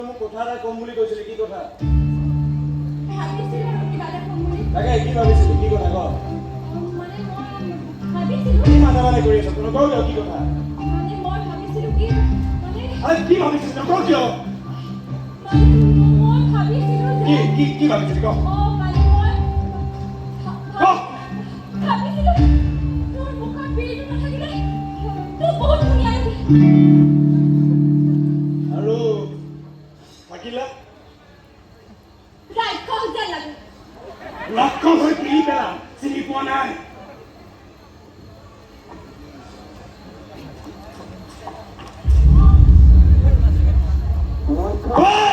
মোক কথা এটা কম বুলি কৈছিলি, কি কথা? ভাবিছিলো আৰু কিবা এটা কম বুলি। তাকে কি ভাবিছিলি, কি কথা ক? মানে মই ভাবিছিলো কি মাথা মাথা কৰি আছ? তই নকওঁ কিয় কি কথা? মানে মই ভাবিছিলো কি মানে আৰে কি ভাবিছিলি নকওঁ কিয়? মানে মই ভাবিছিলো যে কি ভাবিছিলি ক? মানে মই ক! ভাবিছিলো তোৰ মুখত বিৰিটো নাথাকিলে তোৰ বহুত ধুনীয়া লাগে। আৰু থাকিলা ৰাক্ষস যেন লাগে। ৰাক্ষস হৈ পিৰি পেলাম, চিনি পোৱা নাই। ঐ!